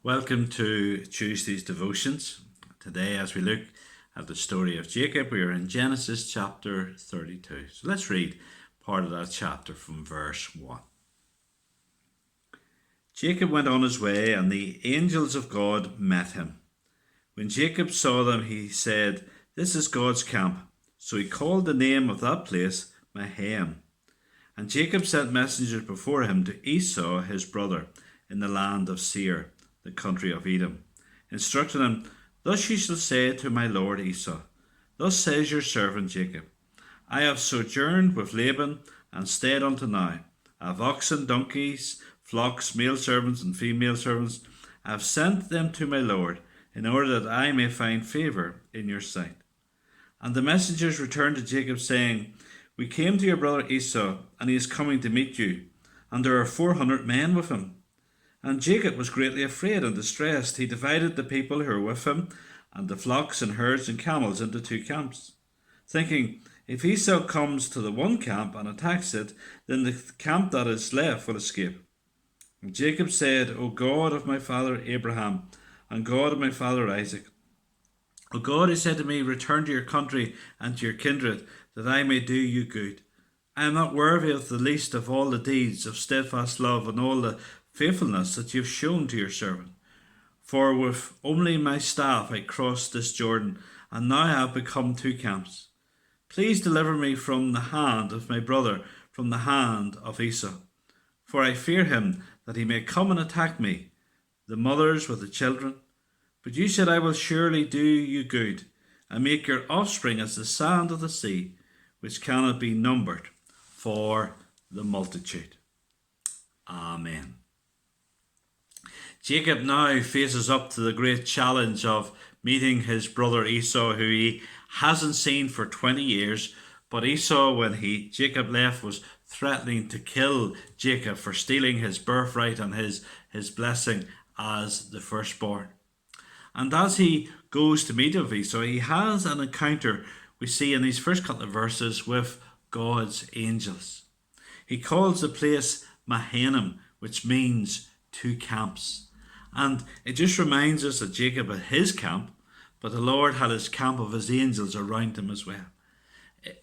Welcome to Tuesday's devotions. Today, as we look at the story of Jacob, we are in Genesis chapter 32. So let's read part of that chapter from verse 1. Jacob went on his way, and the angels of God met him. When Jacob saw them, he said, "This is God's camp." So he called the name of that place Mahanaim. And Jacob sent messengers before him to Esau his brother in the land of Seir, the country of Edom, instructing him, "Thus you shall say to my lord Esau, Thus says your servant Jacob, I have sojourned with Laban and stayed unto now. I have oxen, donkeys, flocks, male servants and female servants. I have sent them to my lord, in order that I may find favour in your sight." And the messengers returned to Jacob, saying, "We came to your brother Esau, and he is coming to meet you, and there are 400 men with him." And Jacob was greatly afraid and distressed. He divided the people who were with him, and the flocks and herds and camels, into two camps, thinking, if Esau comes to the one camp and attacks it, then the camp that is left will escape. And Jacob said, "O God of my father Abraham, and God of my father Isaac, O God, who said to me, Return to your country and to your kindred, that I may do you good. I am not worthy of the least of all the deeds of steadfast love and all the faithfulness that you have shown to your servant. For with only my staff I crossed this Jordan, and now I have become two camps. Please deliver me from the hand of my brother, from the hand of Esau. For I fear him, that he may come and attack me, the mothers with the children. But you said, I will surely do you good, and make your offspring as the sand of the sea, which cannot be numbered for the multitude." Amen. Jacob now faces up to the great challenge of meeting his brother Esau, who he hasn't seen for 20 years. But Esau, when Jacob left, was threatening to kill Jacob for stealing his birthright and his blessing as the firstborn. And as he goes to meet with Esau, he has an encounter, we see in these first couple of verses, with God's angels. He calls the place Mahanaim, which means two camps. And it just reminds us that Jacob had his camp, but the Lord had his camp of his angels around him as well.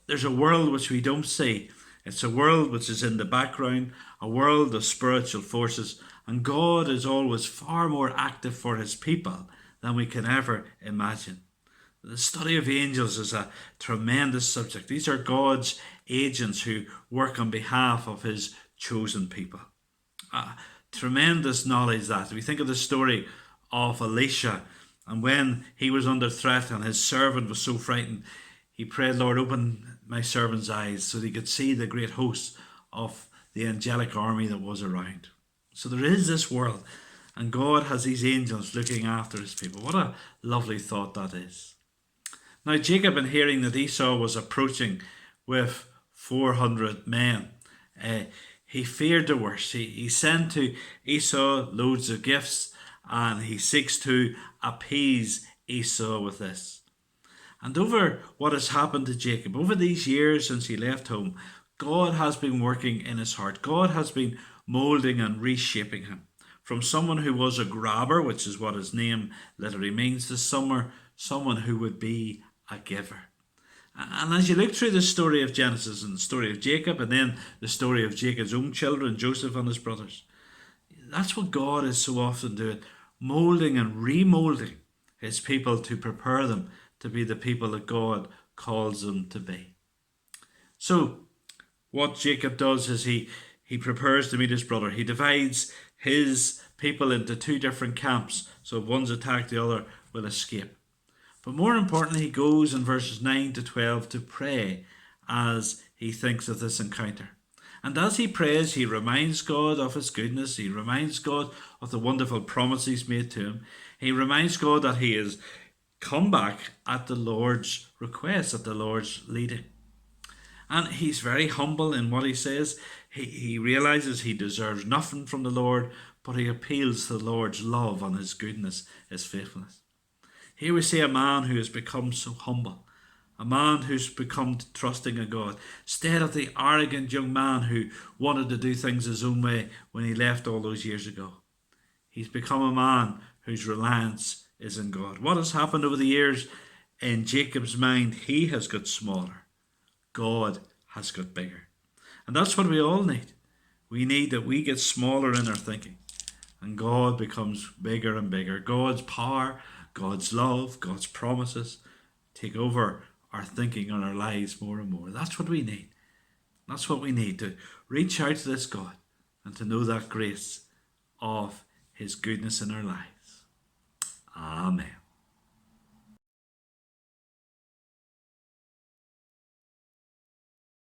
There's a world which we don't see. It's a world which is in the background, a world of spiritual forces, and God is always far more active for his people than we can ever imagine. The study of angels is a tremendous subject. These are God's agents who work on behalf of his chosen people. Tremendous knowledge that. We think of the story of Elisha, and when he was under threat and his servant was so frightened, he prayed, "Lord, open my servant's eyes so that he could see the great host of the angelic army that was around." So there is this world, and God has these angels looking after his people. What a lovely thought that is. Now Jacob, in hearing that Esau was approaching with 400 men, he feared the worst. He sent to Esau loads of gifts, and he seeks to appease Esau with this. And over what has happened to Jacob, over these years since he left home, God has been working in his heart. God has been moulding and reshaping him. From someone who was a grabber, which is what his name literally means, to someone who would be a giver. And as you look through the story of Genesis and the story of Jacob, and then the story of Jacob's own children, Joseph and his brothers, that's what God is so often doing, moulding and remoulding his people to prepare them to be the people that God calls them to be. So what Jacob does is he prepares to meet his brother. He divides his people into two different camps, so if one's attacked, the other will escape. But more importantly, he goes in verses 9 to 12 to pray as he thinks of this encounter. And as he prays, he reminds God of his goodness. He reminds God of the wonderful promise he's made to him. He reminds God that he has come back at the Lord's request, at the Lord's leading. And he's very humble in what he says. He realizes he deserves nothing from the Lord, but he appeals to the Lord's love and his goodness, his faithfulness. Here we see a man who has become so humble, a man who's become trusting in God, instead of the arrogant young man who wanted to do things his own way when he left all those years ago. He's become a man whose reliance is in God. What has happened over the years in Jacob's mind? He has got smaller. God has got bigger. And that's what we all need. We need that we get smaller in our thinking and God becomes bigger and bigger. God's power, God's love, God's promises take over our thinking and our lives more and more. That's what we need. That's what we need, to reach out to this God and to know that grace of his goodness in our lives. Amen.